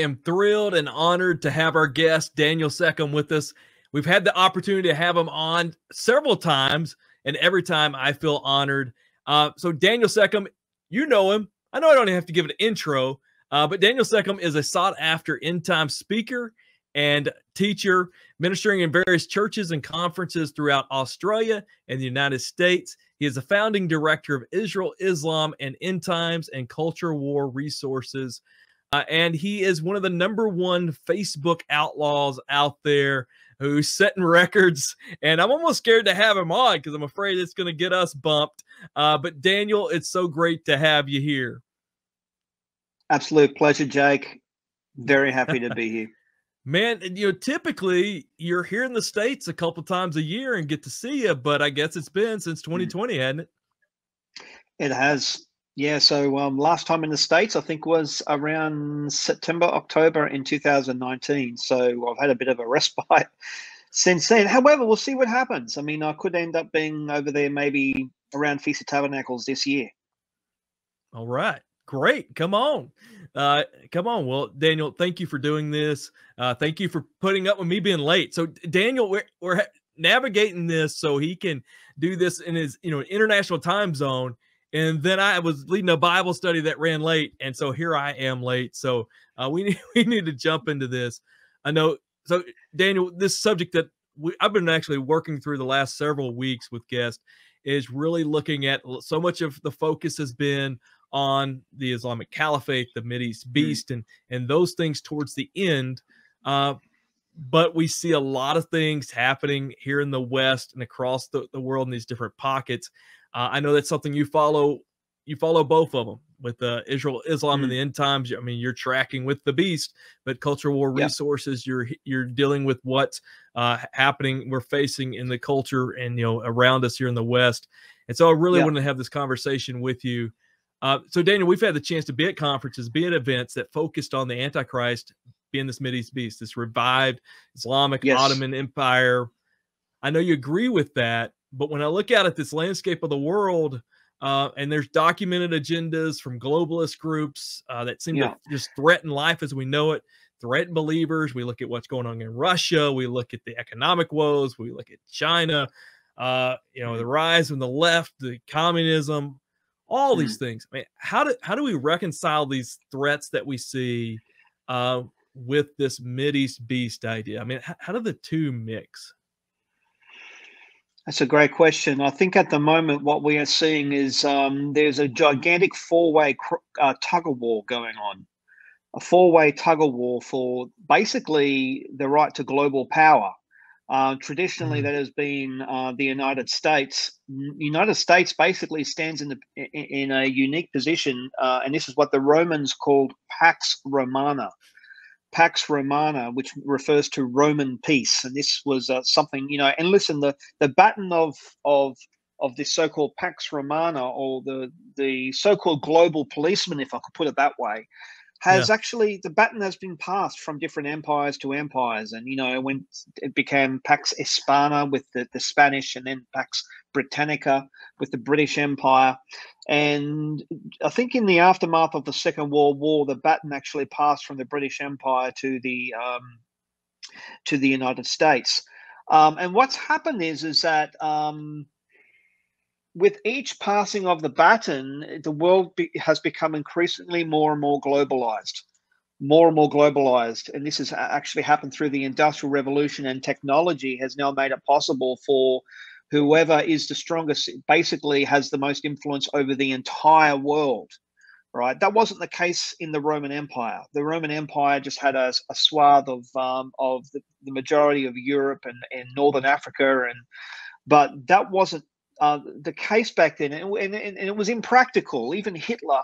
am thrilled and honored to have our guest, Daniel Secomb, with us. We've had the opportunity to have him on several times, and every time I feel honored. So Daniel Secomb, you know him. I know I don't have to give an intro, but Daniel Secomb is a sought-after end-time speaker and teacher, ministering in various churches and conferences throughout Australia and the United States. He is the founding director of Israel, Islam, and End Times and Culture War Resources. And he is one of the #1 Facebook outlaws out there who's setting records. And I'm almost scared to have him on because I'm afraid it's going to get us bumped. But Daniel, it's so great to have you here. Absolute pleasure, Jake. Very happy to be here. Man, typically you're here in the States a couple times a year and get to see you, but I guess it's been since 2020, hasn't it? It has. Yeah, so last time in the States, I think, was around September, October in 2019. So I've had a bit of a respite since then. However, we'll see what happens. I mean, I could end up being over there maybe around Feast of Tabernacles this year. All right. Great. Come on. Come on. Well, Daniel, thank you for doing this. Thank you for putting up with me being late. So, Daniel, we're navigating this so he can do this in his international time zone. And then I was leading a Bible study that ran late. And so here I am late. So we need to jump into this. I know. So, Daniel, this subject that I've been actually working through the last several weeks with guests is really looking at, so much of the focus has been on the Islamic Caliphate, the Mideast Beast, and those things towards the end. But we see a lot of things happening here in the West and across the world in these different pockets. I know that's something you follow. You follow both of them with Israel, Islam, and the End Times. I mean, you're tracking with the Beast, but Culture War Resources, you're dealing with what's happening, we're facing in the culture and around us here in the West. And so I really wanted to have this conversation with you. So, Daniel, we've had the chance to be at conferences, be at events that focused on the Antichrist being this Mideast Beast, this revived Islamic Ottoman Empire. I know you agree with that, but when I look out at this landscape of the world, and there's documented agendas from globalist groups that seem to just threaten life as we know it, threaten believers. We look at what's going on in Russia. We look at the economic woes. We look at China, the rise of the left, the communism, all these things. I mean, how do we reconcile these threats that we see with this Mideast Beast idea? I mean, how do the two mix? That's a great question. I think at the moment what we are seeing is there's a gigantic four-way tug of war going on. A four-way tug of war for basically the right to global power. Traditionally, that has been the United States. United States basically stands in a unique position, and this is what the Romans called Pax Romana. Pax Romana, which refers to Roman peace, and this was something, And listen, the baton of this so-called Pax Romana, or the so-called global policeman, if I could put it that way, has actually, the baton has been passed from different empires to empires. And, when it became Pax Hispana with the Spanish, and then Pax Britannica with the British Empire. And I think in the aftermath of the Second World War, the baton actually passed from the British Empire to the United States. And what's happened is that with each passing of the baton, the world has become increasingly more and more globalized, And this has actually happened through the Industrial Revolution, and technology has now made it possible for whoever is the strongest, basically has the most influence over the entire world, right? That wasn't the case in the Roman Empire. The Roman Empire just had a swath of the majority of Europe and Northern Africa, but that wasn't the case back then, and it was impractical. Even Hitler,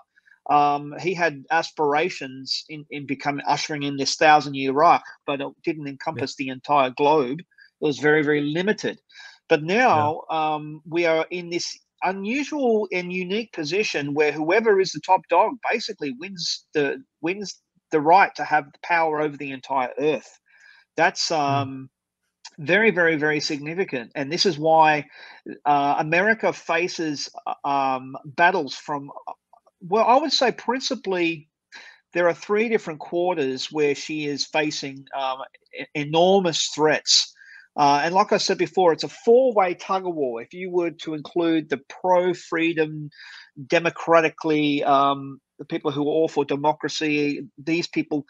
he had aspirations in becoming, ushering in this 1,000-year Reich, but it didn't encompass the entire globe. It was very, very limited. But now we are in this unusual and unique position where whoever is the top dog basically wins the right to have the power over the entire earth. That's very, very, very significant. And this is why America faces battles from, well, I would say principally there are 3 different quarters where she is facing enormous threats. And like I said before, it's a 4-way tug of war. If you were to include the pro-freedom, democratically, the people who are all for democracy, these people,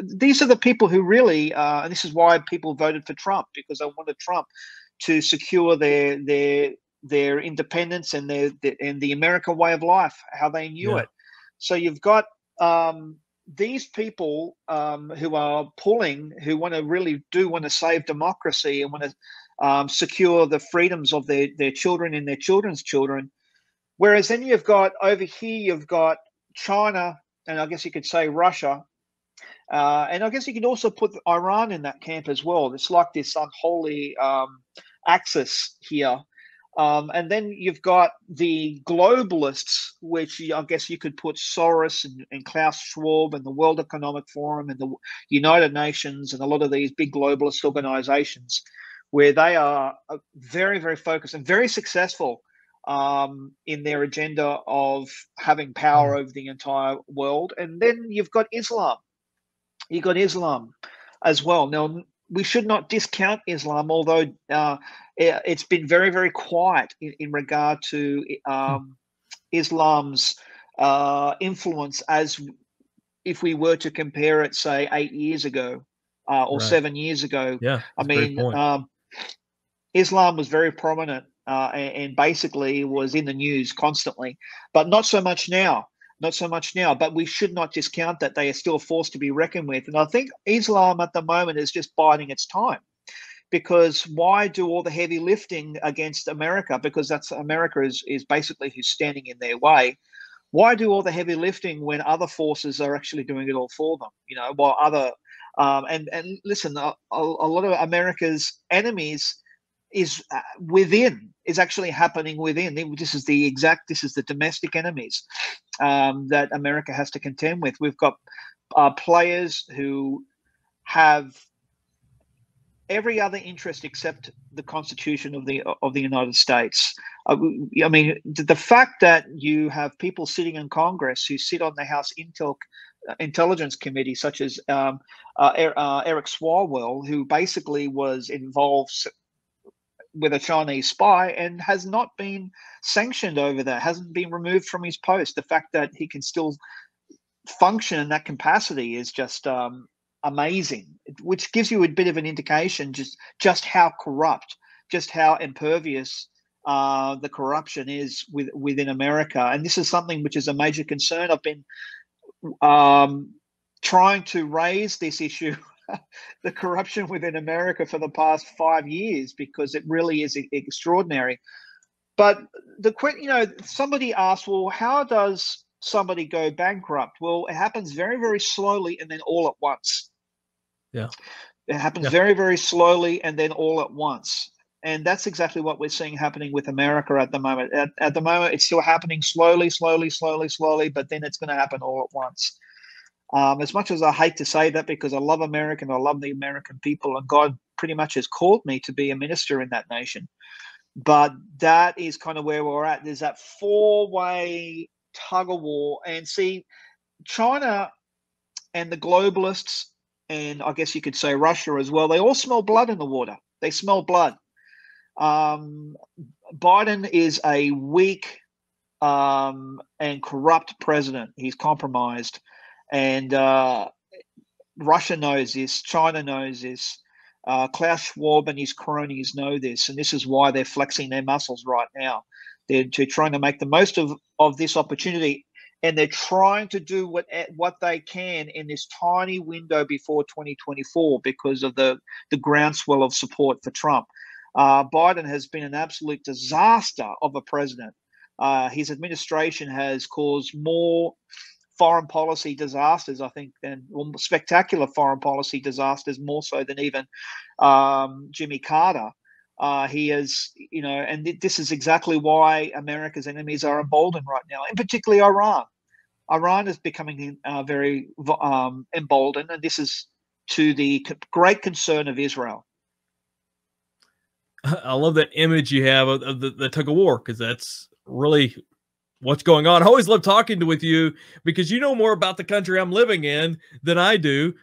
these are the people who really, and this is why people voted for Trump, because they wanted Trump to secure their independence and the American way of life, how they knew it. So you've got these people who are pulling, who really do want to save democracy and want to secure the freedoms of their children and their children's children. Whereas then you've got over here, you've got China, and I guess you could say Russia. And I guess you could also put Iran in that camp as well. It's like this unholy axis here. And then you've got the globalists, which I guess you could put Soros and Klaus Schwab and the World Economic Forum and the United Nations and a lot of these big globalist organizations, where they are very, very focused and very successful in their agenda of having power over the entire world. And then you've got Islam. You've got Islam as well. Now, we should not discount Islam, although it's been very, very quiet in regard to Islam's influence, as if we were to compare it, say, 8 years ago or 7 years ago. Yeah, I mean, Islam was very prominent and basically was in the news constantly, but not so much now. Not so much now, but we should not discount that they are still a force to be reckoned with. And I think Islam at the moment is just biding its time, because why do all the heavy lifting against America? Because that's America is basically who's standing in their way. Why do all the heavy lifting when other forces are actually doing it all for them? You know, while other and listen, a lot of America's enemies is actually happening within. This is the domestic enemies that America has to contend with. We've got players who have every other interest except the Constitution of the United States. I mean, the fact that you have people sitting in Congress who sit on the House Intelligence Committee, such as Eric Swalwell, who basically was involved with a Chinese spy and has not been sanctioned over that, hasn't been removed from his post. The fact that he can still function in that capacity is just amazing, which gives you a bit of an indication just how corrupt, just how impervious the corruption is within America. And this is something which is a major concern. I've been trying to raise this issue the corruption within America for the past 5 years, because it really is extraordinary. But somebody asked, well, how does somebody go bankrupt? Well, it happens very, very slowly and then all at once. Yeah. It happens very, very slowly and then all at once. And that's exactly what we're seeing happening with America at the moment. At the moment, it's still happening slowly, but then it's going to happen all at once. As much as I hate to say that, because I love America and I love the American people, and God pretty much has called me to be a minister in that nation. But that is kind of where we're at. There's that 4-way tug of war. And see, China and the globalists, and I guess you could say Russia as well, they all smell blood in the water. They smell blood. Biden is a weak and corrupt president. He's compromised. And Russia knows this. China knows this. Klaus Schwab and his cronies know this. And this is why they're flexing their muscles right now. They're trying to make the most of this opportunity. And they're trying to do what they can in this tiny window before 2024 because of the groundswell of support for Trump. Biden has been an absolute disaster of a president. His administration has caused more foreign policy disasters, I think, than spectacular foreign policy disasters, more so than even Jimmy Carter. He has, and this is exactly why America's enemies are emboldened right now, and particularly Iran. Iran is becoming very emboldened, and this is to the great concern of Israel. I love that image you have of the tug of war, because that's really what's going on. I always love talking with you because you know more about the country I'm living in than I do,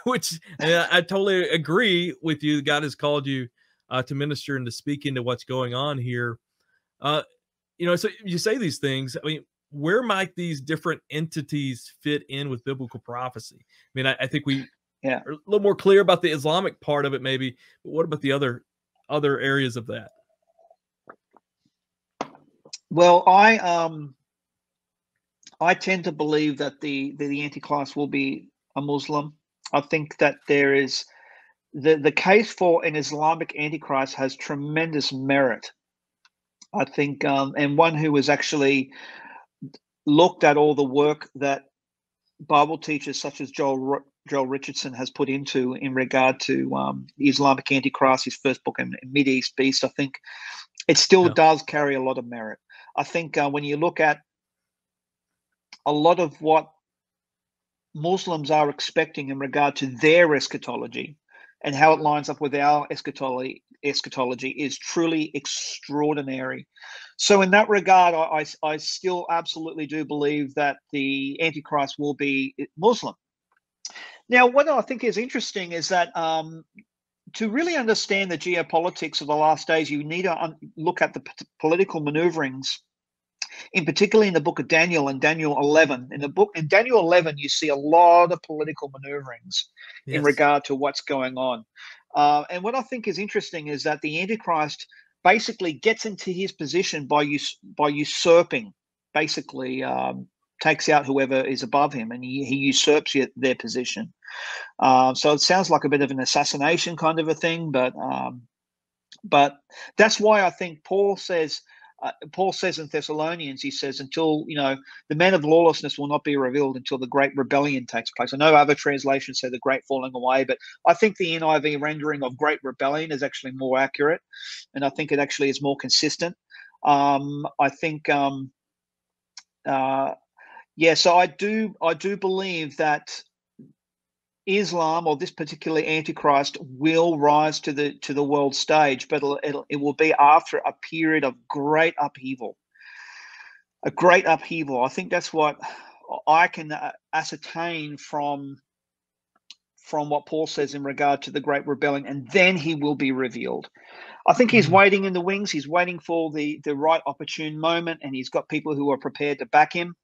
which I totally agree with you. God has called you to minister and to speak into what's going on here. So you say these things. I mean, where might these different entities fit in with biblical prophecy? I mean, I think we are a little more clear about the Islamic part of it, maybe. But what about the other areas of that? Well, I tend to believe that the Antichrist will be a Muslim. I think that there is the case for an Islamic Antichrist has tremendous merit. I think, and one who has actually looked at all the work that Bible teachers such as Joel Richardson has put into in regard to the Islamic Antichrist, his first book, in Mideast Beast. I think it still does carry a lot of merit. I think when you look at a lot of what Muslims are expecting in regard to their eschatology and how it lines up with our eschatology is truly extraordinary. So in that regard, I still absolutely do believe that the Antichrist will be Muslim. Now, what I think is interesting is that to really understand the geopolitics of the last days, you need to look at the political maneuverings, in particularly in the book of Daniel and Daniel 11. In Daniel 11, you see a lot of political maneuverings in regard to what's going on. And what I think is interesting is that the Antichrist basically gets into his position by usurping, basically takes out whoever is above him, and he usurps their position. So it sounds like a bit of an assassination kind of a thing, but that's why I think Paul says in Thessalonians, he says, until, the men of lawlessness will not be revealed until the great rebellion takes place. I know other translations say the great falling away, but I think the NIV rendering of great rebellion is actually more accurate, and I think it actually is more consistent. I think, so I do believe that Islam, or this particular Antichrist, will rise to the world stage, but it will be after a period of great upheaval. A great upheaval. I think that's what I can ascertain from what Paul says in regard to the great rebellion, and then he will be revealed. I think he's waiting in the wings. He's waiting for the right opportune moment, and he's got people who are prepared to back him.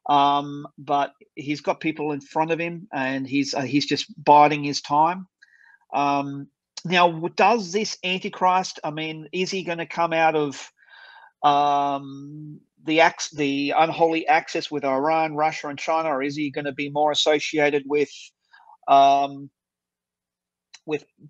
But he's got people in front of him, and he's just biding his time. Now, does this Antichrist, is he going to come out of the unholy axis with Iran, Russia, and China, or is he going to be more associated with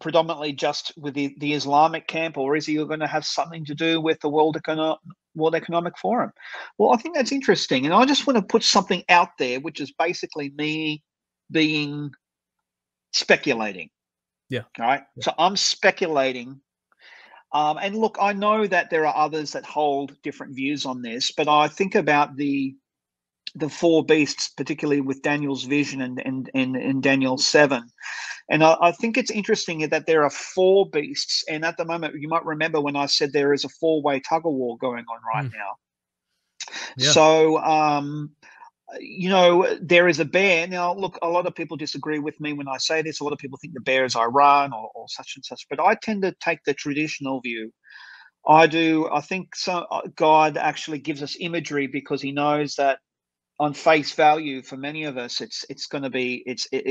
predominantly just with the Islamic camp, or is he going to have something to do with the World Economic Forum? Well, I think that's interesting, and I just want to put something out there, which is basically me being speculating. Yeah. All right. Yeah. So I'm speculating. And look, I know that there are others that hold different views on this, but I think about the four beasts, particularly with Daniel's vision and Daniel 7. And I think it's interesting that there are four beasts. And at the moment, you might remember when I said there is a four-way tug-of-war going on right now. Yeah. So, there is a bear. Now, look, a lot of people disagree with me when I say this. A lot of people think the bear is Iran or such and such. But I tend to take the traditional view. I do. I think God actually gives us imagery because he knows that on face value, for many of us, it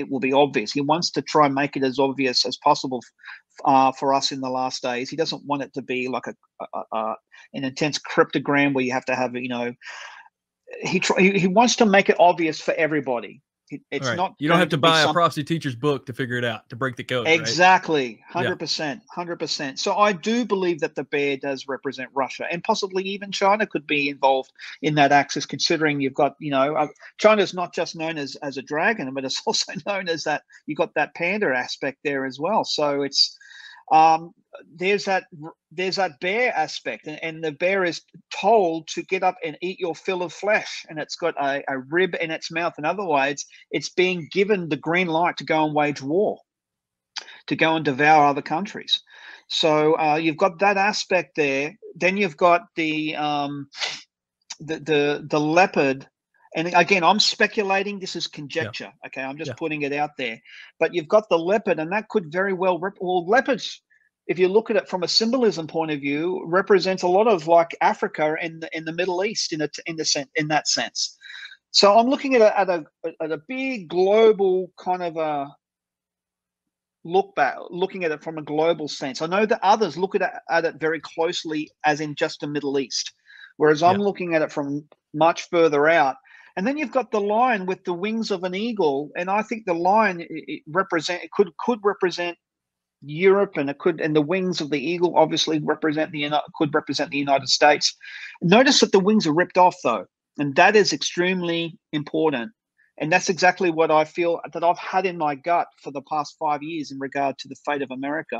will be obvious. He wants to try and make it as obvious as possible for us in the last days. He doesn't want it to be like an intense cryptogram where you have to have, he wants to make it obvious for everybody. It's right. Not. You don't have to buy a prophecy teacher's book to figure it out, to break the code. Exactly. 100%. 100%. So I do believe that the bear does represent Russia, and possibly even China could be involved in that axis, considering you've got, China's not just known as a dragon, but it's also known as that you've got that panda aspect there as well. So it's, there's that bear aspect, and the bear is told to get up and eat your fill of flesh, and it's got a rib in its mouth. In other words, it's being given the green light to go and wage war, to go and devour other countries. So you've got that aspect there. Then you've got the the leopard, and again, I'm speculating. This is conjecture. Yeah. Okay, I'm just putting it out there. But you've got the leopard, and that could very well leopards, if you look at it from a symbolism point of view, represents a lot of like Africa and in the Middle East in that sense. So I'm looking at a big global kind of a looking at it from a global sense. I know that others look at it very closely as in just the Middle East, whereas I'm looking at it from much further out. And then you've got the lion with the wings of an eagle, and I think the lion could represent Europe, and the wings of the eagle obviously could represent the United States. Notice that the wings are ripped off though, and that is extremely important. And that's exactly what I feel that I've had in my gut for the past 5 years in regard to the fate of America,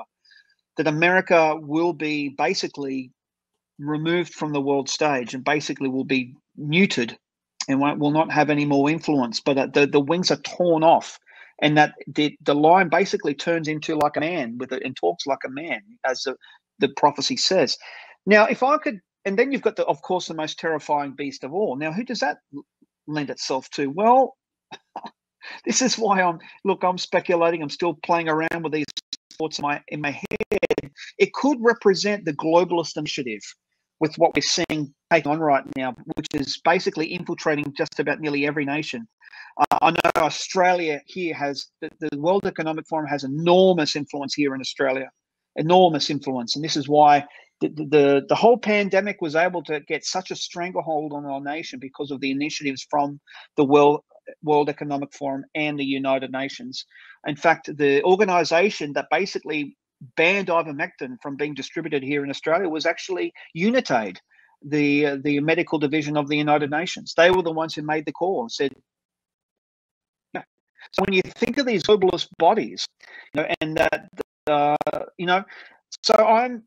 that America will be basically removed from the world stage and basically will be neutered and will not have any more influence. But the wings are torn off, and that the lion basically turns into like a man and talks like a man, as the prophecy says. Now, if I could, and then you've got of course, the most terrifying beast of all. Now, who does that lend itself to? Well, this is why I'm speculating. I'm still playing around with these thoughts in my head. It could represent the globalist initiative with what we're seeing taking on right now, which is basically infiltrating just about nearly every nation. I know Australia here has the World Economic Forum has enormous influence here in Australia, enormous influence, and this is why the whole pandemic was able to get such a stranglehold on our nation, because of the initiatives from the World Economic Forum and the United Nations. In fact, the organization that basically banned ivermectin from being distributed here in Australia was actually UNITAID, the medical division of the United Nations. They were the ones who made the call and said, yeah. So when you think of these globalist bodies, and that, so I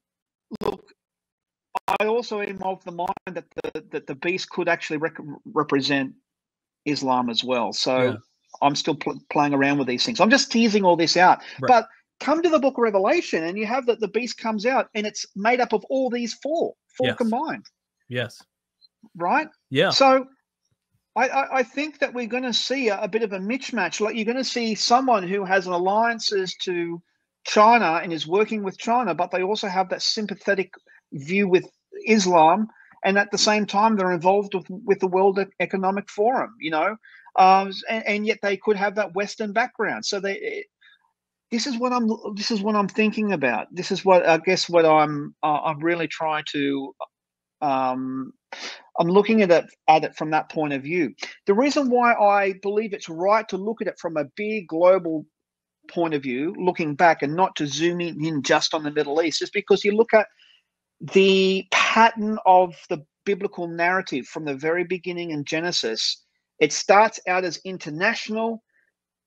also am of the mind that the beast could actually represent Islam as well. So I'm still playing around with these things. I'm just teasing all this out. Right. But come to the book of Revelation, and you have that the beast comes out, and it's made up of all these four combined. Yes. Right? Yeah. So I think that we're going to see a bit of a mismatch. Like, you're going to see someone who has an alliances to China and is working with China, but they also have that sympathetic view with Islam, and at the same time they're involved with the World Economic Forum, and yet they could have that Western background. So this is what I'm thinking about. This is what I guess what I'm really trying to I'm looking at it from that point of view. The reason why I believe it's right to look at it from a big global point of view, looking back, and not to zoom in just on the Middle East, is because you look at the pattern of the biblical narrative from the very beginning in Genesis. It starts out as international,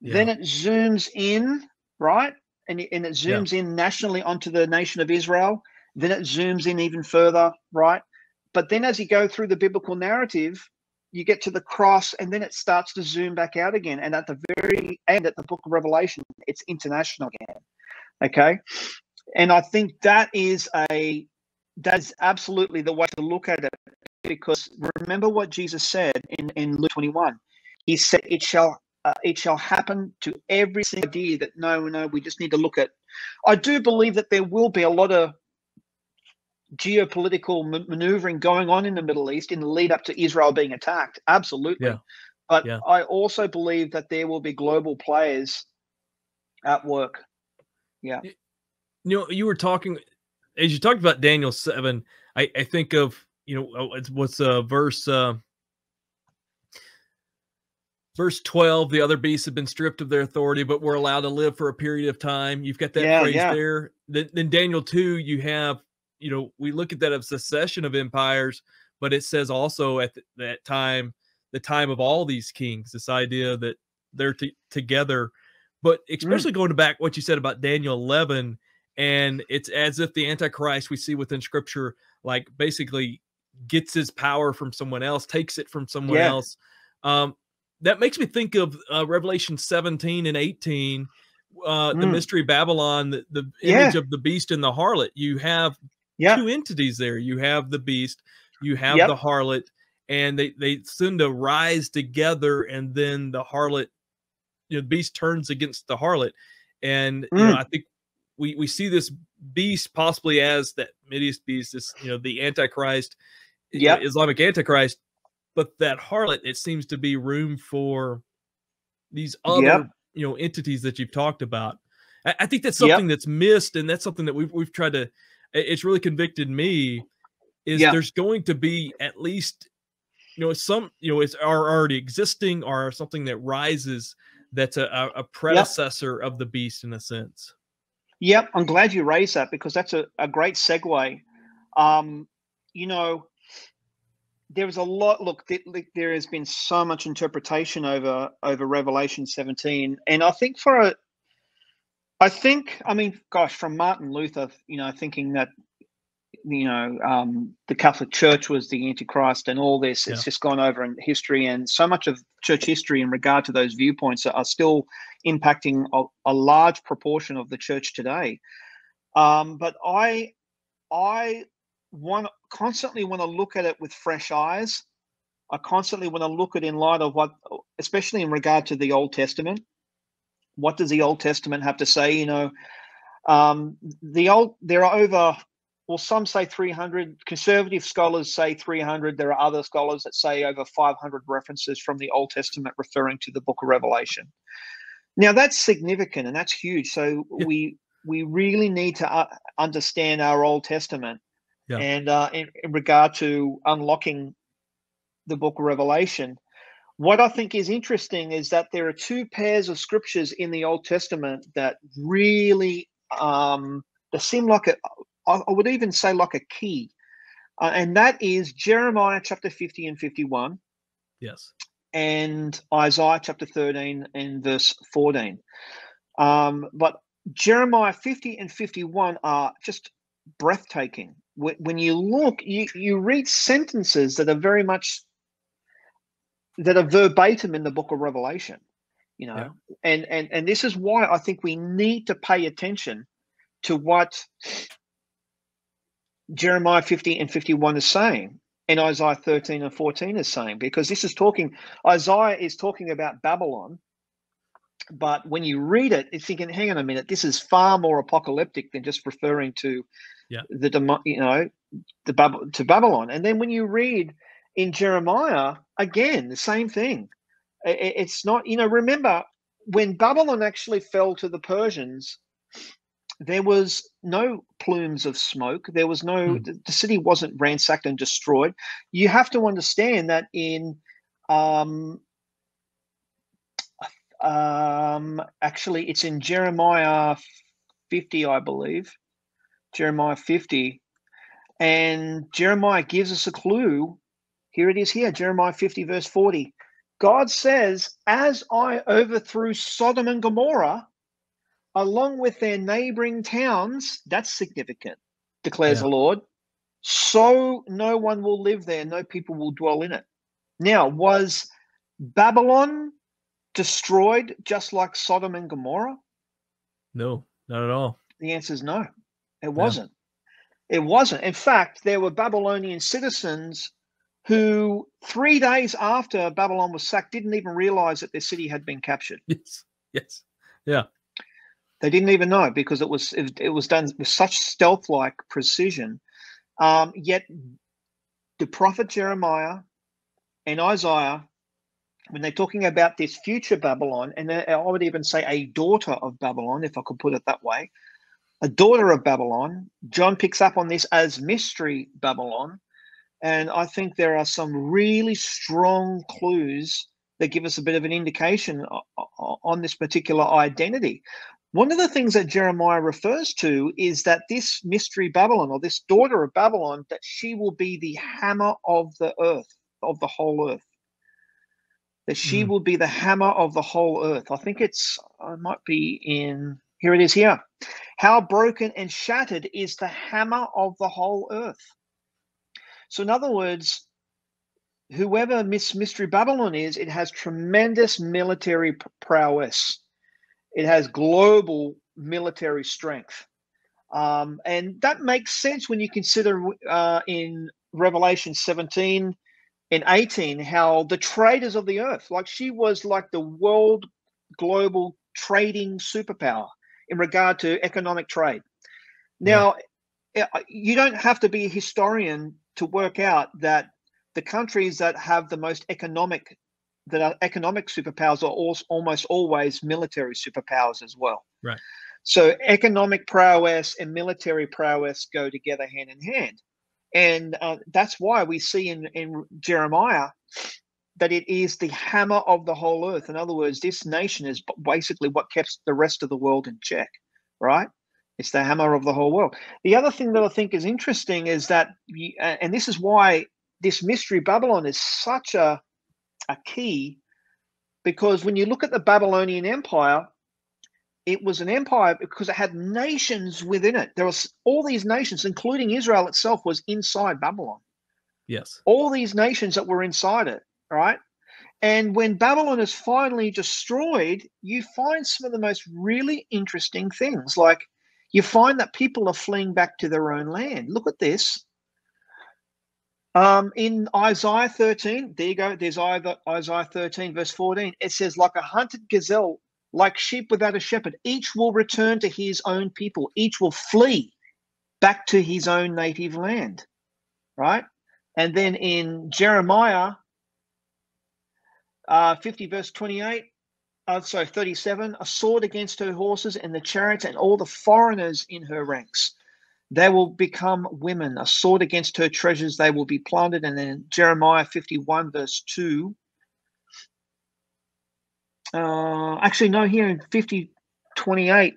then it zooms in, right? And it zooms in nationally onto the nation of Israel. Then it zooms in even further, right? But then as you go through the biblical narrative, you get to the cross, and then it starts to zoom back out again. And at the very end, at the book of Revelation, it's international again. Okay? And I think that's absolutely the way to look at it, because remember what Jesus said in Luke 21. He said, it shall happen to every single idea that no, we just need to look at. I do believe that there will be a lot of geopolitical maneuvering going on in the Middle East in the lead up to Israel being attacked. Absolutely. Yeah. But I also believe that there will be global players at work. Yeah. You were talking, as you talked about Daniel 7, I think of, what's verse 12, the other beasts have been stripped of their authority, but were allowed to live for a period of time. You've got that phrase there. Then Daniel 2, you have, we look at that as a succession of empires, but it says also at that time, the time of all these kings, this idea that they're together. But especially going back what you said about Daniel 11, and it's as if the Antichrist we see within Scripture, like, basically gets his power from someone else, takes it from someone else. That makes me think of Revelation 17 and 18, the mystery Babylon, the image of the beast and the harlot. You have two entities there. You have the beast, you have the harlot, and they seem to rise together, and then the harlot, the beast turns against the harlot, and I think we see this beast possibly as that Mideast beast, this the Antichrist, Islamic Antichrist, but that harlot, it seems to be room for these other entities that you've talked about. I think that's something that's missed, and that's something that we've tried to. It's really convicted me. Is there's going to be at least some it's already existing, or something that rises that's a predecessor of the beast in a sense. Yep, I'm glad you raised that, because that's a great segue. There's a lot. Look, there has been so much interpretation over Revelation 17, and I think gosh, from Martin Luther, thinking that the Catholic Church was the Antichrist and all this. It's just gone over in history, and so much of church history in regard to those viewpoints are still impacting a large proportion of the church today. But I constantly want to look at it with fresh eyes. I constantly want to look at it in light of what, especially in regard to the Old Testament. What does the Old Testament have to say? There are over, well, some say 300. Conservative scholars say 300. There are other scholars that say over 500 references from the Old Testament referring to the book of Revelation. Now, that's significant and that's huge. So we really need to understand our Old Testament. And in regard to unlocking the book of Revelation, what I think is interesting is that there are two pairs of scriptures in the Old Testament that really they seem like I would even say like a key, and that is Jeremiah chapter 50 and 51. Yes. And Isaiah chapter 13 and verse 14. But Jeremiah 50 and 51 are just breathtaking. When you look, you read sentences that are very much, that are verbatim in the book of Revelation, and this is why I think we need to pay attention to what Jeremiah 50 and 51 is saying, and Isaiah 13 and 14 is saying, because Isaiah is talking about Babylon. But when you read it, it's thinking, hang on a minute, this is far more apocalyptic than just referring to to Babylon. And then when you read in Jeremiah, again, the same thing. It's not, remember when Babylon actually fell to the Persians, there was no plumes of smoke. There was no, the city wasn't ransacked and destroyed. You have to understand that in, actually it's in Jeremiah 50, I believe, Jeremiah 50. And Jeremiah gives us a clue. Here it is here, Jeremiah 50, verse 40. God says, as I overthrew Sodom and Gomorrah, along with their neighboring towns, that's significant, declares the Lord, so no one will live there, no people will dwell in it. Now, was Babylon destroyed just like Sodom and Gomorrah? No, not at all. The answer is no, it wasn't. It wasn't. In fact, there were Babylonian citizens who 3 days after Babylon was sacked didn't even realize that their city had been captured. Yes. Yeah. They didn't even know, because it was done with such stealth-like precision. Yet the prophet Jeremiah and Isaiah, when they're talking about this future Babylon, and I would even say a daughter of Babylon, if I could put it that way, a daughter of Babylon, John picks up on this as Mystery Babylon. And I think there are some really strong clues that give us a bit of an indication on this particular identity. One of the things that Jeremiah refers to is that this Mystery Babylon, or this daughter of Babylon, that she will be the hammer of the earth, of the whole earth. That she will be the hammer of the whole earth. I think it might be in, here it is here. How broken and shattered is the hammer of the whole earth. So in other words, whoever Mystery Babylon is, it has tremendous military prowess. It has global military strength. And that makes sense when you consider in Revelation 17, in 18 how the traders of the earth, like she was like the world global trading superpower in regard to economic trade. Now, you don't have to be a historian to work out that the countries that have the most economic superpowers are almost always military superpowers as well. Right. So economic prowess and military prowess go together hand in hand. And that's why we see in Jeremiah that it is the hammer of the whole earth. In other words, this nation is basically what kept the rest of the world in check, right? It's the hammer of the whole world. The other thing that I think is interesting is that, and this is why this mystery Babylon is such a key, because when you look at the Babylonian Empire, it was an empire because it had nations within it. There was all these nations, including Israel itself, was inside Babylon. Yes. All these nations that were inside it, right? And when Babylon is finally destroyed, you find some of the most really interesting things. Like you find that people are fleeing back to their own land. Look at this. In Isaiah 13, there you go. There's Isaiah 13, verse 14. It says, like a hunted gazelle, like sheep without a shepherd, each will return to his own people. Each will flee back to his own native land, right? And then in Jeremiah 50, verse 28, 37, a sword against her horses and the chariots and all the foreigners in her ranks. They will become women. A sword against her treasures, they will be plundered. And then Jeremiah 51, verse 2. Actually, no, here in 50:28,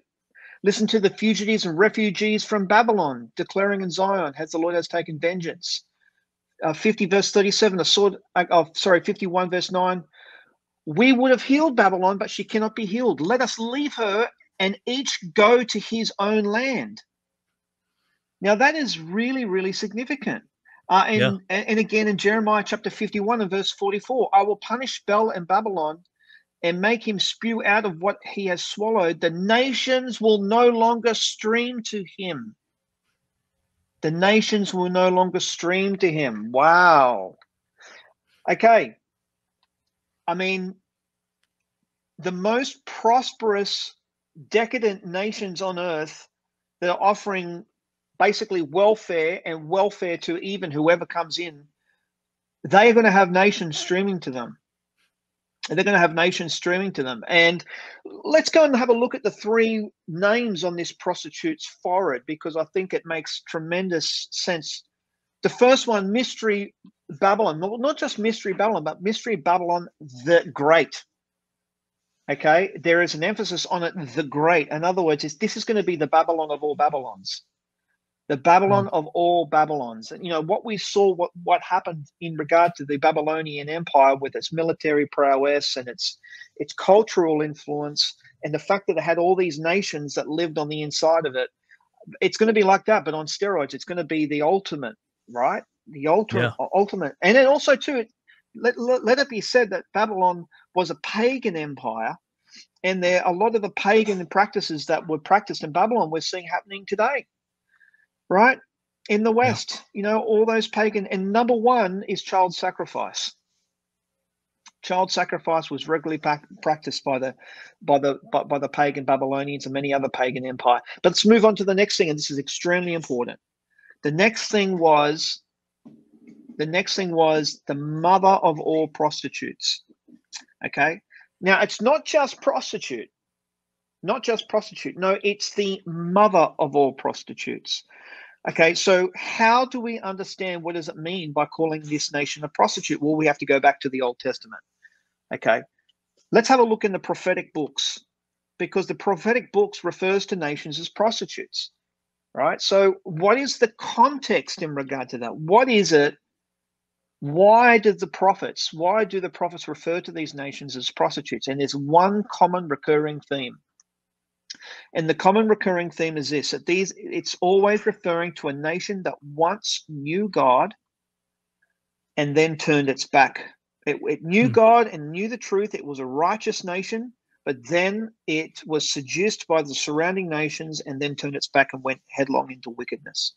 listen to the fugitives and refugees from Babylon, declaring in Zion, the Lord has taken vengeance. 50 verse 37, 51 verse 9. We would have healed Babylon, but she cannot be healed. Let us leave her and each go to his own land. Now that is really, really significant. And again in Jeremiah chapter 51 and verse 44, I will punish Bel and Babylon and make him spew out of what he has swallowed. The nations will no longer stream to him. The nations will no longer stream to him. Wow. Okay. I mean, the most prosperous, decadent nations on earth that are offering basically welfare to even whoever comes in, they're going to have nations streaming to them. They're going to have nations streaming to them. And let's go and have a look at the three names on this prostitute's forehead, because I think it makes tremendous sense. The first one, Mystery Babylon. Not just Mystery Babylon, but Mystery Babylon the Great. Okay, there is an emphasis on it, the Great. In other words, this is going to be the Babylon of all Babylons. The Babylon of all Babylons. And, you know, what we saw, what happened in regard to the Babylonian Empire with its military prowess and its cultural influence, and the fact that it had all these nations that lived on the inside of it, it's going to be like that, but on steroids. It's going to be the ultimate, right? The ultimate. And then also, too, let it be said that Babylon was a pagan empire, and a lot of the pagan practices that were practiced in Babylon we're seeing happening today. Right? In the West, you know, all those pagan, and number one is child sacrifice. Child sacrifice was regularly practiced by the pagan Babylonians and many other pagan empire. But let's move on to the next thing, and this is extremely important. The next thing was the mother of all prostitutes. Okay? Now, it's not just prostitute. Not just prostitute. No, it's the mother of all prostitutes. Okay, so how do we understand, what does it mean by calling this nation a prostitute? Well, we have to go back to the Old Testament. Okay, let's have a look in the prophetic books, because the prophetic books refers to nations as prostitutes, right? So what is the context in regard to that? What is it? Why do the prophets refer to these nations as prostitutes? And there's one common recurring theme. And the common recurring theme is this, that it's always referring to a nation that once knew God and then turned its back. It knew God and knew the truth. It was a righteous nation, but then it was seduced by the surrounding nations and then turned its back and went headlong into wickedness.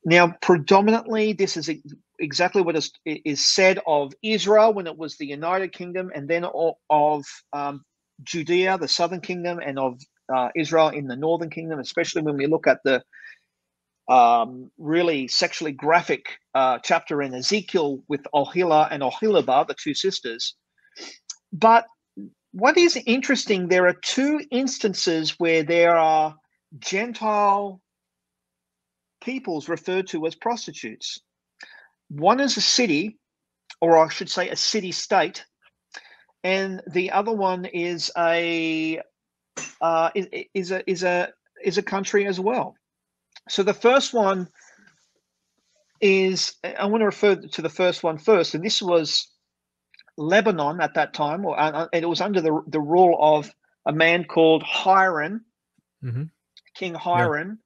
Now, predominantly, this is exactly what is said of Israel when it was the United Kingdom, and then of Judea, the southern kingdom, and of Israel in the northern kingdom, especially when we look at the really sexually graphic chapter in Ezekiel with Ohila and Oholibah, the two sisters. But what is interesting, there are two instances where there are Gentile peoples referred to as prostitutes. One is a city, or I should say a city-state, and the other one is a country as well. So the first one is, I want to refer to the first one first, and this was Lebanon at that time, and it was under the rule of a man called Hiram, King Hiram,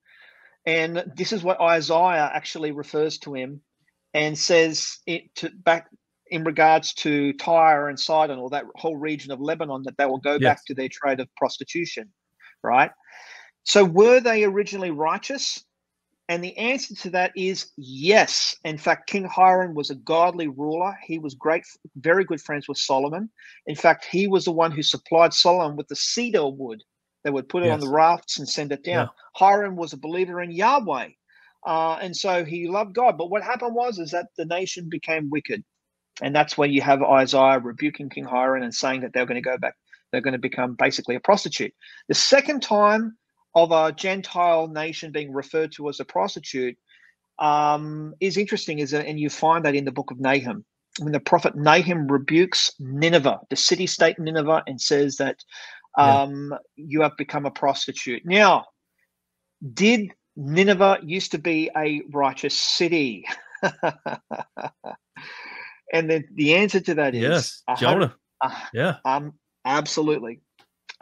and this is what Isaiah actually refers to him and says back in regards to Tyre and Sidon, or that whole region of Lebanon, that they will go back to their trade of prostitution, right? So were they originally righteous? And the answer to that is yes. In fact, King Hiram was a godly ruler. He was very good friends with Solomon. In fact, he was the one who supplied Solomon with the cedar wood. They would put it on the rafts and send it down. Hiram was a believer in Yahweh. And so he loved God. But what happened is that the nation became wicked. And that's when you have Isaiah rebuking King Hiram and saying that they're going to go back. They're going to become basically a prostitute. The second time of a Gentile nation being referred to as a prostitute is interesting, and you find that in the book of Nahum, when the prophet Nahum rebukes Nineveh, the city-state Nineveh, and says that you have become a prostitute. Now, did Nineveh used to be a righteous city? And the answer to that is Jonah. Absolutely.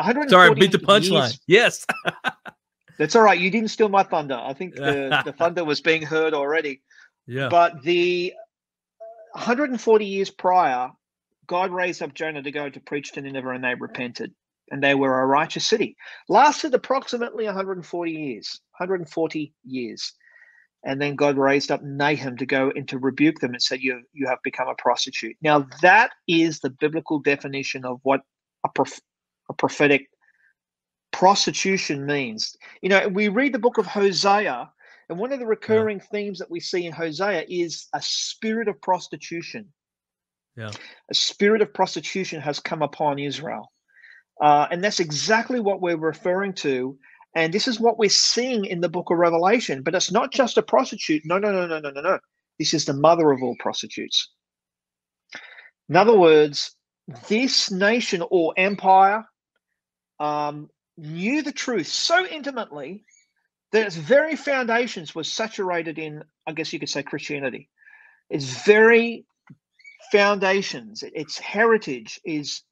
Sorry, I beat the punchline. Yes. That's all right. You didn't steal my thunder. I think the thunder was being heard already. Yeah. But the 140 years prior, God raised up Jonah to go to preach to Nineveh, and they repented, and they were a righteous city. Lasted approximately 140 years. 140 years. And then God raised up Nahum to go and to rebuke them and said, you have become a prostitute. Now, that is the biblical definition of what a prophetic prostitution means. You know, we read the book of Hosea, and one of the recurring themes that we see in Hosea is a spirit of prostitution. Yeah. A spirit of prostitution has come upon Israel. And that's exactly what we're referring to. And this is what we're seeing in the book of Revelation. But it's not just a prostitute. No. This is the mother of all prostitutes. In other words, this nation or empire knew the truth so intimately that its very foundations were saturated in, I guess you could say, Christianity. Its very foundations, its heritage is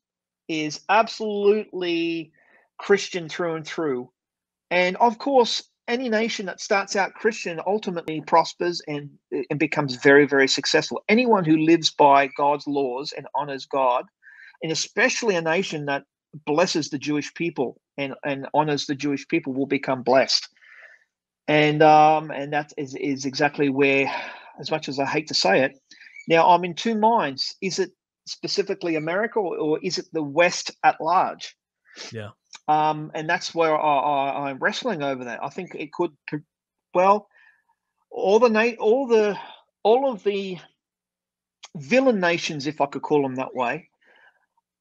absolutely Christian through and through. And of course, any nation that starts out Christian ultimately prospers and becomes very, very successful. Anyone who lives by God's laws and honors God, and especially a nation that blesses the Jewish people and honors the Jewish people, will become blessed. And that is exactly where, as much as I hate to say it, now I'm in two minds. Is it specifically America, or is it the West at large? Yeah. And that's where I'm wrestling over that. I think it could, well, all of the villain nations, if I could call them that way,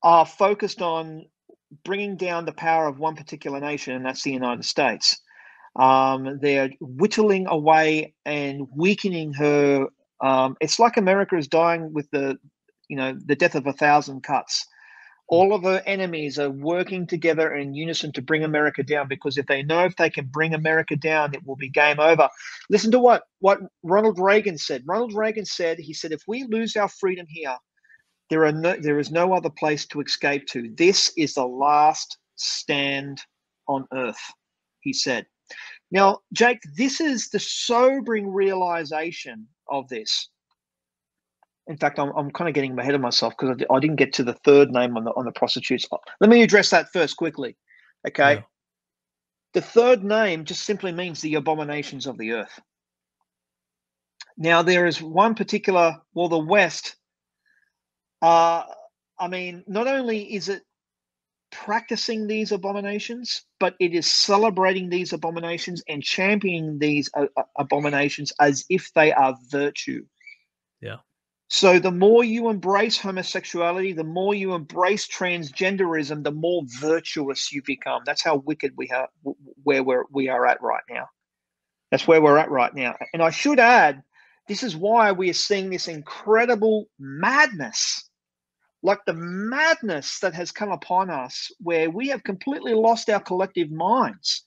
are focused on bringing down the power of one particular nation, and that's the United States. They're whittling away and weakening her. It's like America is dying with the death of 1,000 cuts. All of her enemies are working together in unison to bring America down, because if they can bring America down, it will be game over. Listen to what Ronald Reagan said. He said, if we lose our freedom here, there is no other place to escape to. This is the last stand on earth, he said. Now, Jake, this is the sobering realization of this. In fact, I'm kind of getting ahead of myself because I didn't get to the third name on the prostitutes. Let me address that first quickly. Okay. Yeah. The third name just simply means the abominations of the earth. Now there is one particular, well, the West. I mean, not only is it practicing these abominations, but it is celebrating these abominations and championing these abominations as if they are virtue. Yeah. So the more you embrace homosexuality, the more you embrace transgenderism, the more virtuous you become. That's how wicked we are, where we are at right now. That's where we're at right now. And I should add, this is why we are seeing this incredible madness, like the madness that has come upon us, where we have completely lost our collective minds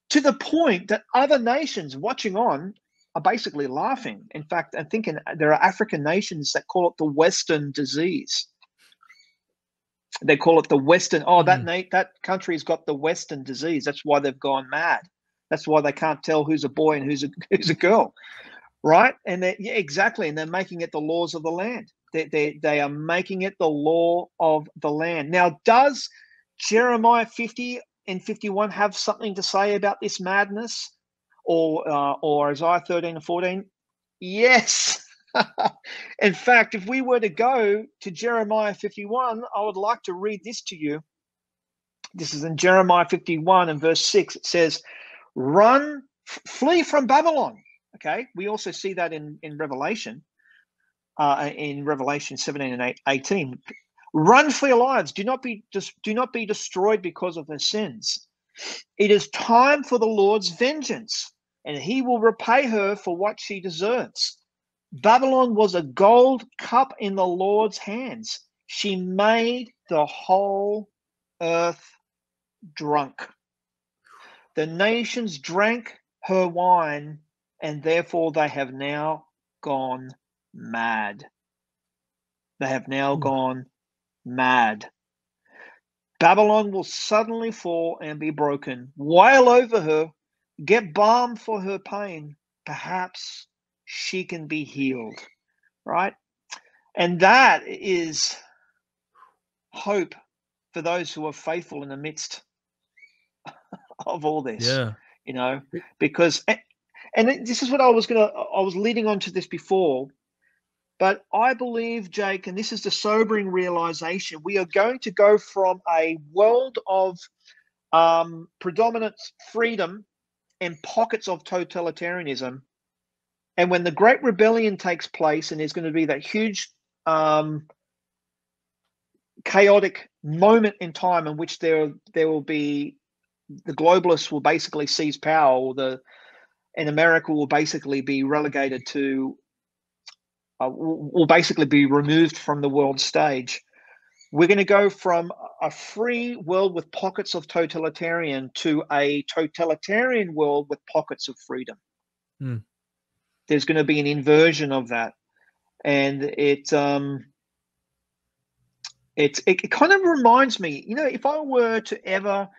to the point that other nations watching on are basically laughing. In fact, I'm thinking there are African nations that call it the Western disease. They call it the Western. Oh, that country's got the Western disease. That's why they've gone mad. That's why they can't tell who's a boy and who's a girl, right? And yeah, exactly. And they're making it the laws of the land. They are making it the law of the land. Now, does Jeremiah 50 and 51 have something to say about this madness, or Isaiah 13 and 14? Yes. In fact, if we were to go to Jeremiah 51, I would like to read this to you. This is in Jeremiah 51 and verse 6. It says, flee from Babylon. Okay, we also see that in Revelation. In Revelation 17 and 18, run for your lives. Do not be destroyed because of their sins. It is time for the Lord's vengeance, and he will repay her for what she deserves. Babylon was a gold cup in the Lord's hands. She made the whole earth drunk. The nations drank her wine, and therefore they have now gone mad. They have now gone mad. Babylon will suddenly fall and be broken. Wail over her. Get balm for her pain. Perhaps she can be healed. Right? And that is hope for those who are faithful in the midst of all this. Yeah. You know, because, and this is what I was leading on to this before. But I believe, Jake, and this is the sobering realization, we are going to go from a world of predominant freedom and pockets of totalitarianism. And when the Great Rebellion takes place, and there's going to be that huge chaotic moment in time in which there will be, the globalists will basically seize power, and America will basically be relegated to, will basically be removed from the world stage. We're going to go from a free world with pockets of totalitarian to a totalitarian world with pockets of freedom. There's going to be an inversion of that, and it kind of reminds me, you know, if I were to ever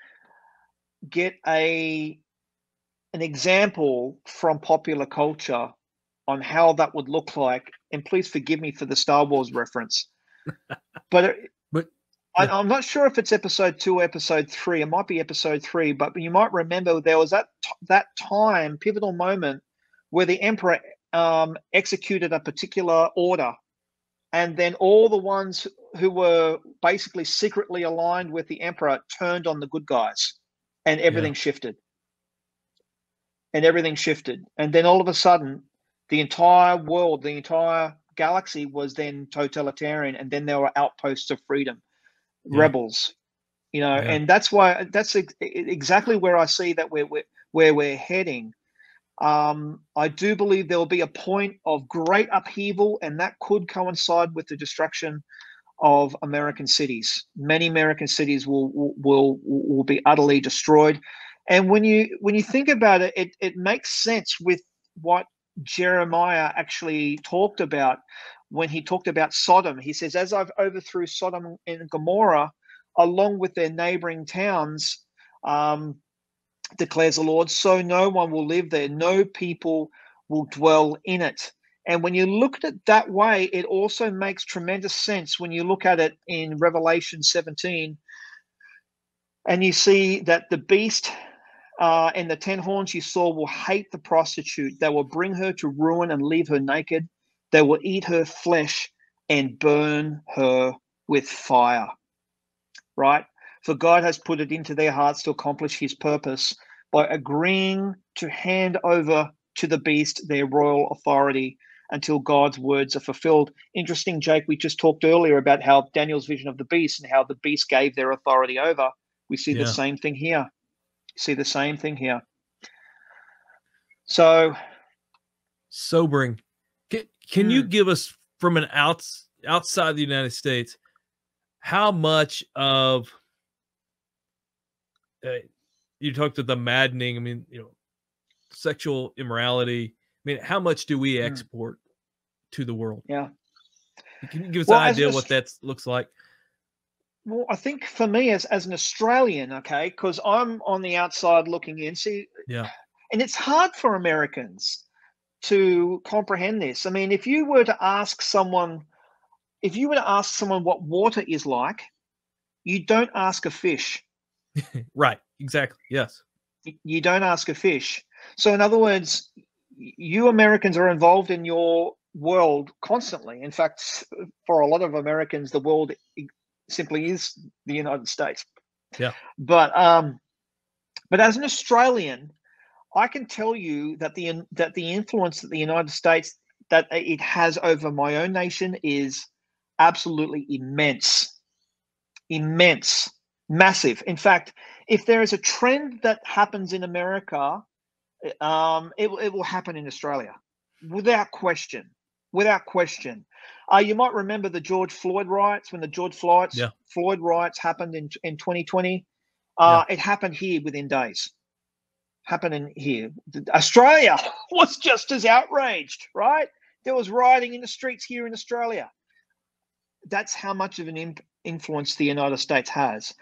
get an example from popular culture on how that would look like, and please forgive me for the Star Wars reference, but yeah. I'm not sure if it's episode 2 or episode 3. It might be episode 3, but you might remember there was that time, pivotal moment, where the emperor executed a particular order, and then all the ones who were basically secretly aligned with the emperor turned on the good guys, and everything shifted. And everything shifted. And then all of a sudden, the entire world, the entire galaxy was then totalitarian, and then there were outposts of freedom, rebels, you know, and that's exactly where I see that where we're heading. I do believe there will be a point of great upheaval, and that could coincide with the destruction of American cities. Many American cities will be utterly destroyed. And when you think about it, it makes sense with what Jeremiah actually talked about when he talked about Sodom. He says, as I've overthrew Sodom and Gomorrah along with their neighboring towns, declares the Lord, so no one will live there. No people will dwell in it. And when you look at it that way, it also makes tremendous sense when you look at it in Revelation 17, and you see that the beast and the 10 horns you saw will hate the prostitute. They will bring her to ruin and leave her naked. They will eat her flesh and burn her with fire. Right? For God has put it into their hearts to accomplish his purpose by agreeing to hand over to the beast their royal authority until God's words are fulfilled. Interesting, Jake, we just talked earlier about how Daniel's vision of the beast and how the beast gave their authority over. We see the same thing here. See the same thing here. So sobering. Can you give us, from an outside the United States, how much of you talked of the maddening, I mean, sexual immorality. I mean, how much do we export to the world? Yeah. Can you give us an idea what that looks like? Well, I think for me as an Australian, okay, because I'm on the outside looking in, and it's hard for Americans to comprehend this. I mean, if you were to ask someone what water is like, you don't ask a fish. Right. Exactly. Yes. You don't ask a fish. So in other words, you Americans are involved in your world constantly. In fact, for a lot of Americans, the world simply is the United States. Yeah. But as an Australian, I can tell you that the influence that the United States that it has over my own nation is absolutely immense, massive. In fact, if there is a trend that happens in America, it will happen in Australia, without question. Without question. You might remember the George Floyd riots, when the George Floyd riots happened in 2020. It happened here within days. Happened in here. Australia was just as outraged, right? There was rioting in the streets here in Australia. That's how much of an influence the United States has.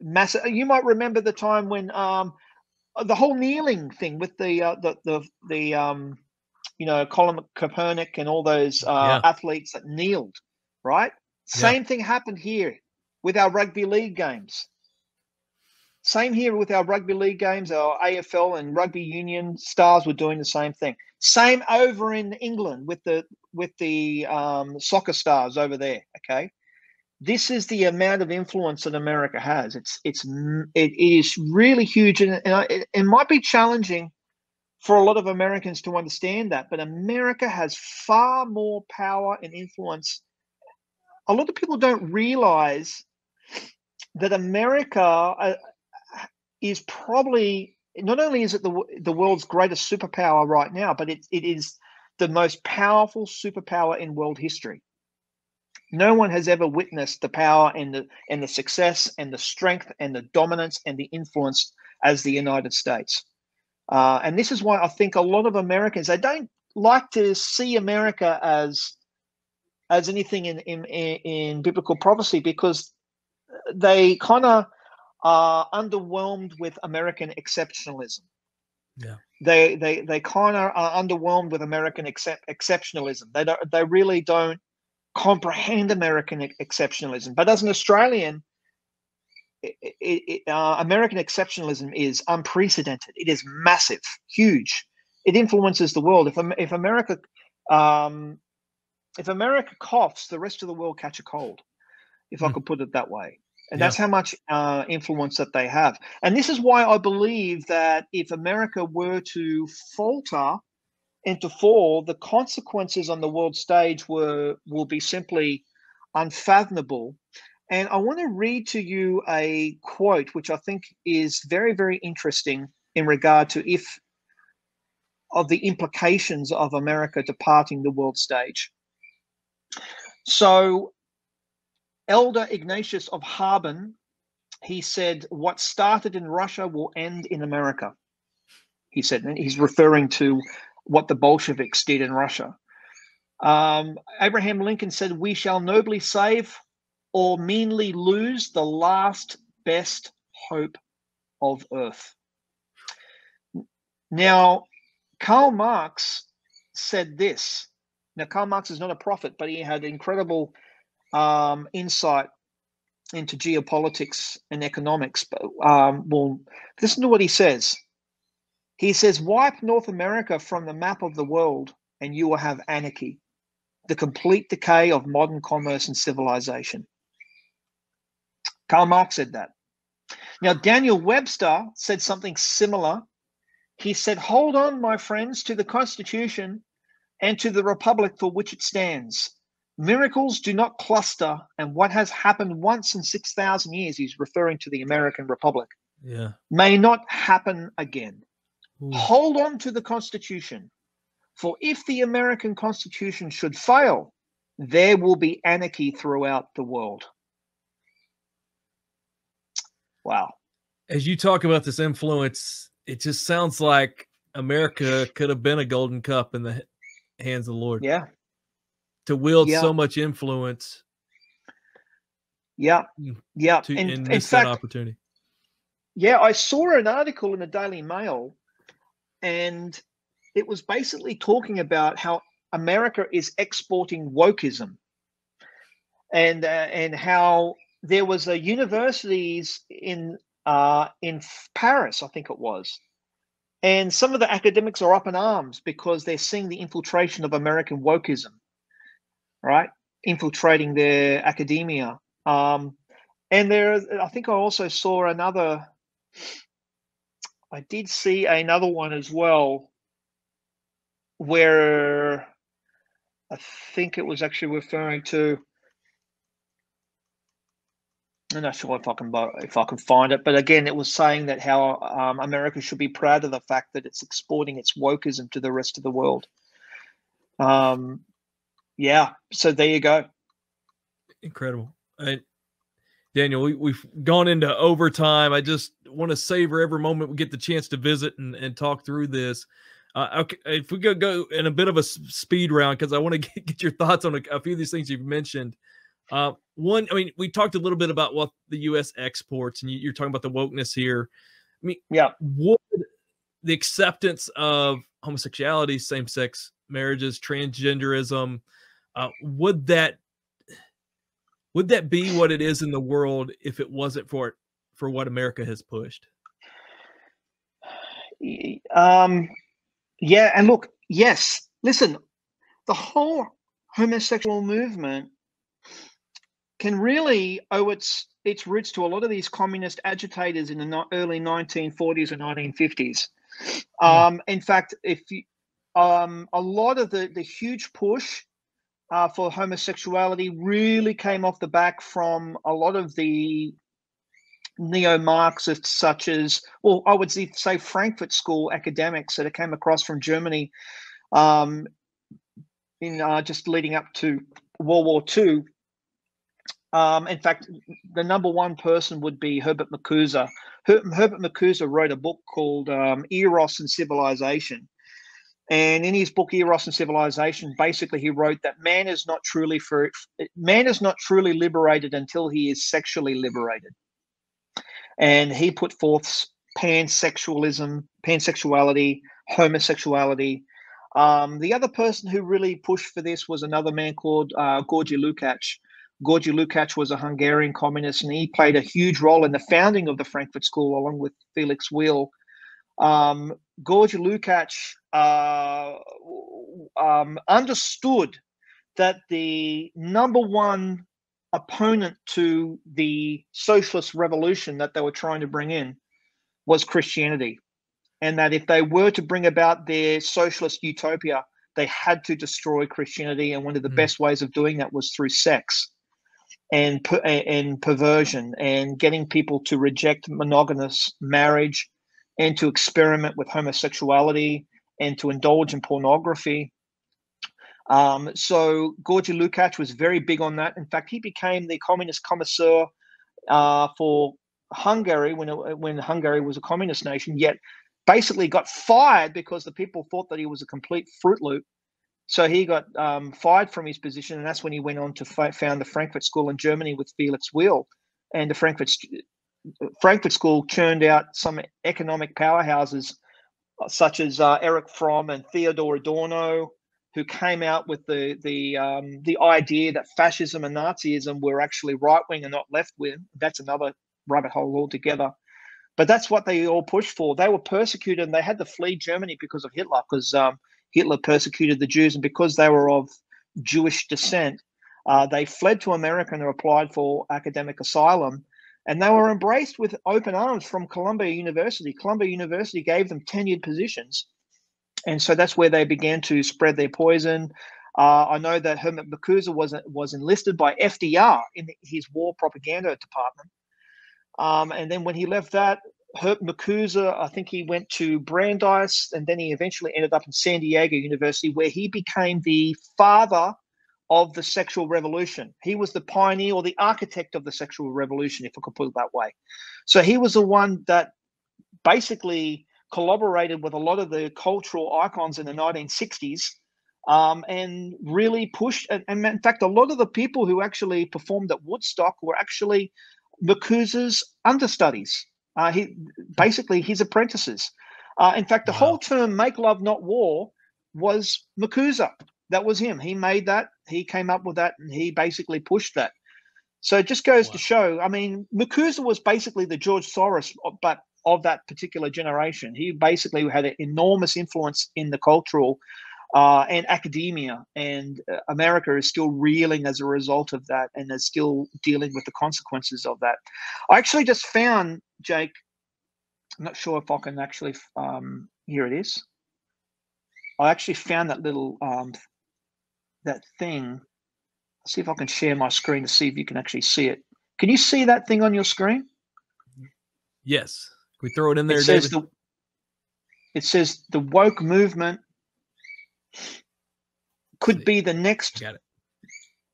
Massive. You might remember the time when the whole kneeling thing with the Colin Kaepernick and all those athletes that kneeled, right? Same thing happened here with our rugby league games. Same here with our rugby league games. Our AFL and rugby union stars were doing the same thing. Same over in England with the soccer stars over there. Okay, this is the amount of influence that America has. It is really huge, and it might be challenging for a lot of Americans to understand that. But America has far more power and influence. A lot of people don't realize that America is probably, not only is it the world's greatest superpower right now, but it is the most powerful superpower in world history. No one has ever witnessed the power and the success and the strength and the dominance and the influence as the United States. And this is why I think a lot of Americans, they don't like to see America as anything in biblical prophecy, because they kind of are underwhelmed with American exceptionalism. Yeah, they kind of are underwhelmed with American exceptionalism. They really don't comprehend American exceptionalism. But as an Australian, American exceptionalism is unprecedented. It is massive, huge. It influences the world. If America coughs, the rest of the world catch a cold, if I could put it that way. And that's how much influence that they have. And this is why I believe that if America were to falter and to fall, the consequences on the world stage will be simply unfathomable. And I want to read to you a quote, which I think is very, very interesting in regard to the implications of America departing the world stage. So Elder Ignatius of Harbin, he said, "What started in Russia will end in America." He said, and he's referring to what the Bolsheviks did in Russia. Abraham Lincoln said, "We shall nobly save or meanly lose the last best hope of earth." Now, Karl Marx said this. Now, Karl Marx is not a prophet, but he had incredible insight into geopolitics and economics. But well, listen to what he says. He says, wipe North America from the map of the world and you will have anarchy, the complete decay of modern commerce and civilization. Karl Marx said that. Now, Daniel Webster said something similar. He said, hold on, my friends, to the Constitution and to the Republic for which it stands. Miracles do not cluster, and what has happened once in 6,000 years, he's referring to the American Republic, may not happen again. Ooh. Hold on to the Constitution, for if the American Constitution should fail, there will be anarchy throughout the world. Wow. As you talk about this influence, it just sounds like America could have been a golden cup in the hands of the Lord. Yeah. To wield so much influence. Yeah. Yeah. And miss that opportunity. Yeah. I saw an article in the Daily Mail, and it was basically talking about how America is exporting wokeism, and how there was a universities in Paris, I think it was, and some of the academics are up in arms because they're seeing the infiltration of American wokeism, right? Infiltrating their academia. And I think I also saw I did see another one as well, where I think it was actually referring to, I'm not sure if I can find it, but again, it was saying that how America should be proud of the fact that it's exporting its wokeism to the rest of the world. Yeah, so there you go. Incredible. Daniel, we've gone into overtime. I just want to savor every moment we get the chance to visit and talk through this. Okay, if we could go in a bit of a speed round, because I want to get your thoughts on a few of these things you've mentioned. One, I mean, we talked a little bit about what the U.S. exports, and you're talking about the wokeness here. I mean, yeah, would the acceptance of homosexuality, same-sex marriages, transgenderism, would that be what it is in the world if it wasn't for what America has pushed? Yeah, and look, yes, listen, the whole homosexual movement can really owe its roots to a lot of these communist agitators in the early 1940s and 1950s. In fact, if you, a lot of the huge push for homosexuality really came off the back from a lot of the neo-Marxists, such as, well, I would say Frankfurt School academics that came across from Germany in just leading up to World War II. In fact, the number one person would be Herbert Marcuse. Herbert Marcuse wrote a book called Eros and Civilization. And in his book Eros and Civilization, basically he wrote that man is not truly liberated until he is sexually liberated. And he put forth pansexuality, homosexuality. The other person who really pushed for this was another man called Georgi Lukács. Georgi Lukács was a Hungarian communist, and he played a huge role in the founding of the Frankfurt School along with Felix Weil. Georgi Lukács understood that the number one opponent to the socialist revolution that they were trying to bring in was Christianity, and that if they were to bring about their socialist utopia, they had to destroy Christianity, and one of the best ways of doing that was through sex and perversion, and getting people to reject monogamous marriage and to experiment with homosexuality and to indulge in pornography. So Georgi Lukács was very big on that. In fact, he became the communist commissar for Hungary when Hungary was a communist nation, yet basically got fired because the people thought that he was a complete Fruit Loop. So he got fired from his position, and that's when he went on to found the Frankfurt School in Germany with Felix Weil. And the Frankfurt School churned out some economic powerhouses such as Erich Fromm and Theodor Adorno, who came out with the idea that fascism and Nazism were actually right wing and not left wing. That's another rabbit hole altogether. But that's what they all pushed for. They were persecuted, and they had to flee Germany because of Hitler, because Hitler persecuted the Jews, and because they were of Jewish descent, they fled to America and applied for academic asylum. And they were embraced with open arms from Columbia University. Columbia University gave them tenured positions. And so that's where they began to spread their poison. I know that Herman Marcuse was enlisted by FDR in his war propaganda department. And then when he left that, Herb Marcuse, I think he went to Brandeis, and then he eventually ended up in San Diego University, where he became the father of the sexual revolution. He was the pioneer or the architect of the sexual revolution, if I could put it that way. So he was the one that basically collaborated with a lot of the cultural icons in the 1960s, and really pushed. And in fact, a lot of the people who actually performed at Woodstock were actually Marcuse's understudies. Basically his apprentices. In fact, the whole term "make love, not war" was Marcuse. That was him. He made that. He came up with that, and he basically pushed that. So it just goes to show. I mean, Marcuse was basically the George Soros, but of that particular generation. He basically had an enormous influence in the cultural and academia, and America is still reeling as a result of that, and is still dealing with the consequences of that. I actually just found, Jake, I'm not sure if I can actually, here it is. I actually found that little, that thing. Let's see if I can share my screen to see if you can actually see it. Can you see that thing on your screen? Yes. Can we throw it in there, David? It says the woke movement could be the next. Got it.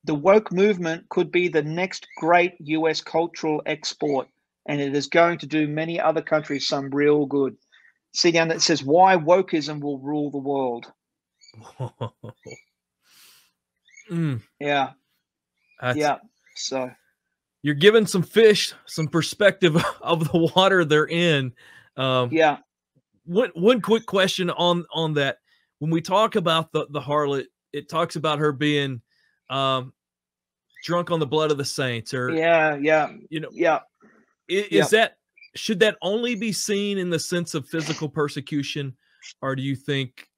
The woke movement could be the next great U.S. cultural export, and it is going to do many other countries some real good. See down there, it says why wokeism will rule the world. Yeah. Yeah. So you're giving some fish some perspective of the water they're in. Yeah. One quick question on that. When we talk about the harlot, it talks about her being drunk on the blood of the saints, or is that, should that only be seen in the sense of physical persecution, or do you think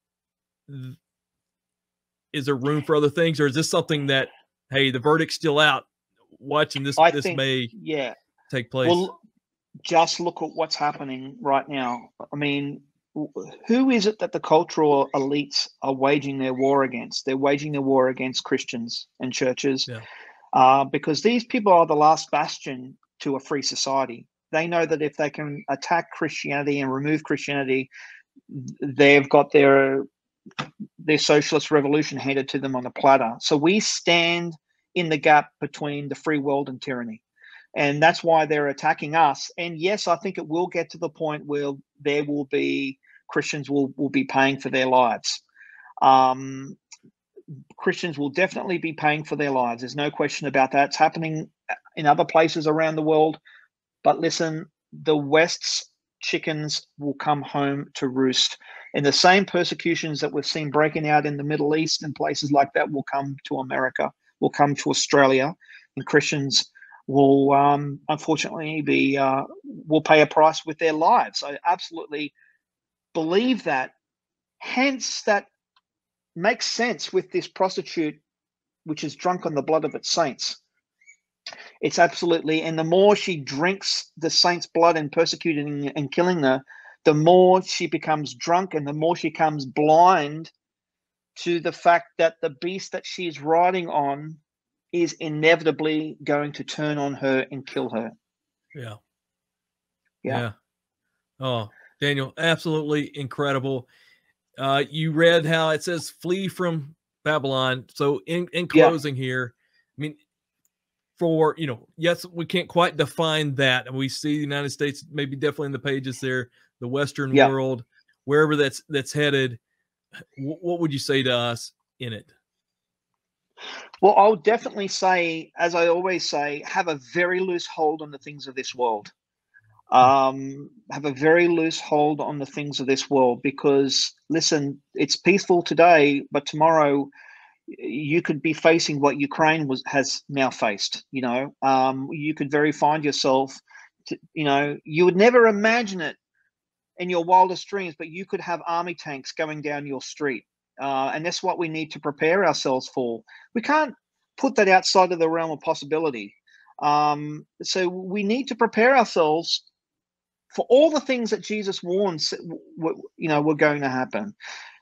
is there room for other things, or is this something that, hey, the verdict's still out, watching this, may take place? Well, just look at what's happening right now. I mean, who is it that the cultural elites are waging their war against? They're waging their war against Christians and churches, because these people are the last bastion to a free society. They know that if they can attack Christianity and remove Christianity, they've got their socialist revolution handed to them on a platter. So we stand in the gap between the free world and tyranny. And that's why they're attacking us. And yes, I think it will get to the point where there will be Christians will be paying for their lives. Christians will definitely be paying for their lives. There's no question about that. It's happening in other places around the world. But listen, the West's chickens will come home to roost. And the same persecutions that we've seen breaking out in the Middle East and places like that will come to America, will come to Australia, and Christians will unfortunately will pay a price with their lives. I absolutely believe that. Hence, that makes sense with this prostitute, which is drunk on the blood of its saints. It's absolutely, and the more she drinks the saints' blood and persecuting and killing her, the more she becomes drunk, and the more she becomes blind to the fact that the beast that she's riding on is inevitably going to turn on her and kill her. Yeah. Oh, Daniel, absolutely incredible. You read how it says flee from Babylon. So in closing here, I mean, for, yes, we can't quite define that. And we see the United States maybe definitely in the pages there, the Western world, wherever that's headed. What would you say to us in it? Well, I'll definitely say, as I always say, have a very loose hold on the things of this world. Have a very loose hold on the things of this world, because listen, it's peaceful today, but tomorrow you could be facing what Ukraine has now faced. You could find yourself, you would never imagine it in your wildest dreams, but you could have army tanks going down your street. And that's what we need to prepare ourselves for. We can't put that outside of the realm of possibility. So we need to prepare ourselves for all the things that Jesus warns, were going to happen.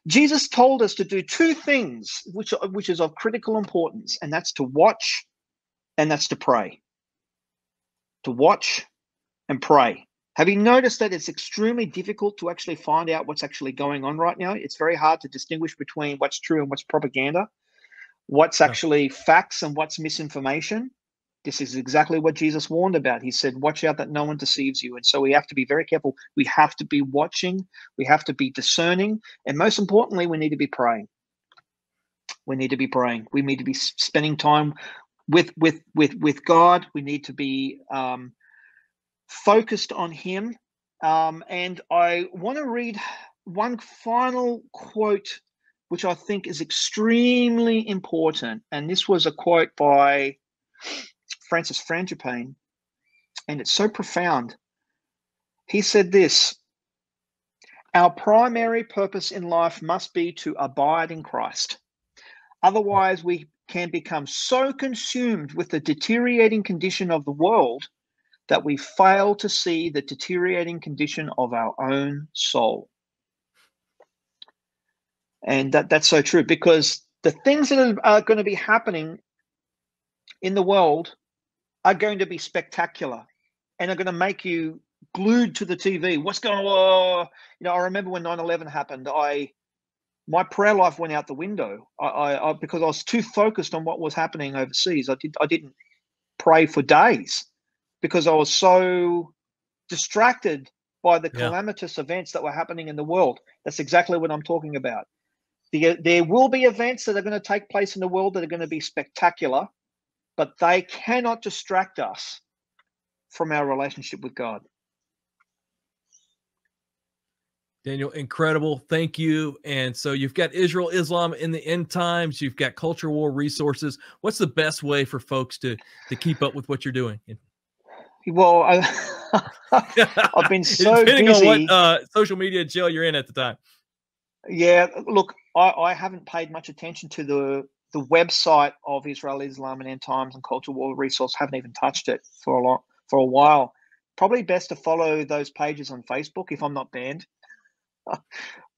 Jesus told us to do two things, which is of critical importance, and that's to watch and that's to pray. To watch and pray. Have you noticed that it's extremely difficult to actually find out what's actually going on right now? It's very hard to distinguish between what's true and what's propaganda, what's actually facts and what's misinformation. This is exactly what Jesus warned about. He said, watch out that no one deceives you. And so we have to be very careful. We have to be watching. We have to be discerning. And most importantly, we need to be praying. We need to be praying. We need to be spending time with God. We need to be focused on him. And I want to read one final quote, which I think is extremely important. And this was a quote by Francis Frangipane, and it's so profound. He said this: our primary purpose in life must be to abide in Christ. Otherwise, we can become so consumed with the deteriorating condition of the world that we fail to see the deteriorating condition of our own soul. And that's so true, because the things that are going to be happening in the world are going to be spectacular and are going to make you glued to the TV. What's going on? I remember when 9/11 happened, my prayer life went out the window. Because I was too focused on what was happening overseas. I didn't pray for days because I was so distracted by the calamitous events that were happening in the world. That's exactly what I'm talking about. There will be events that are going to take place in the world that are going to be spectacular, but they cannot distract us from our relationship with God. Daniel, incredible. Thank you. And so you've got Israel, Islam in the end times. You've got culture war resources. What's the best way for folks to keep up with what you're doing? Well, I've been so depending busy. on what social media jail you're in at the time. Yeah, look, I haven't paid much attention to the website of Israel, Islam, and End Times and Culture War Resource. Haven't even touched it for a while. Probably best to follow those pages on Facebook if I'm not banned.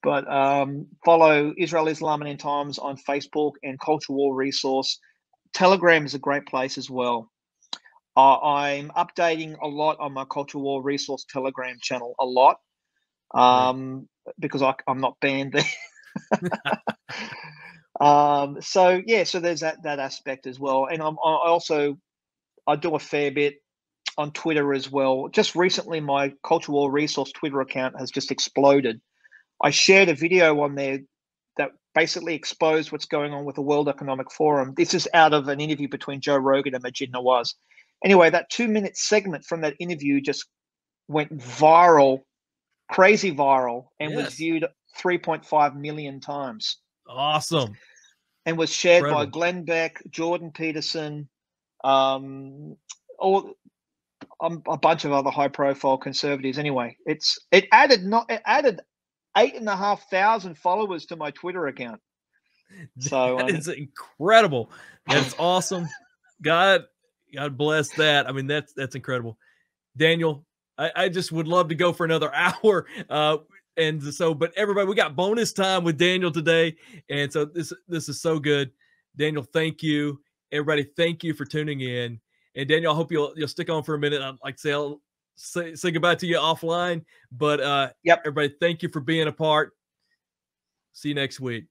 But follow Israel, Islam, and End Times on Facebook and Culture War Resource. Telegram is a great place as well. I'm updating a lot on my Culture War Resource Telegram channel, a lot, because I'm not banned there. So there's that aspect as well. And I do a fair bit on Twitter as well. Just recently, my Culture War Resource Twitter account has just exploded. I shared a video on there that basically exposed what's going on with the World Economic Forum. This is out of an interview between Joe Rogan and Majid Nawaz. Anyway, that 2-minute segment from that interview just went viral, crazy viral, and was viewed 3.5 million times. Awesome. And was shared by Glenn Beck, Jordan Peterson, a bunch of other high-profile conservatives. Anyway, it added 8,500 followers to my Twitter account. So that is incredible. That's awesome. God bless that. I mean, that's incredible. Daniel, I just would love to go for another hour. But everybody, we got bonus time with Daniel today. And so this is so good. Daniel, thank you. Everybody, thank you for tuning in. And Daniel, I hope you'll stick on for a minute. I'd like to say, I'll say goodbye to you offline, but everybody, thank you for being a part. See you next week.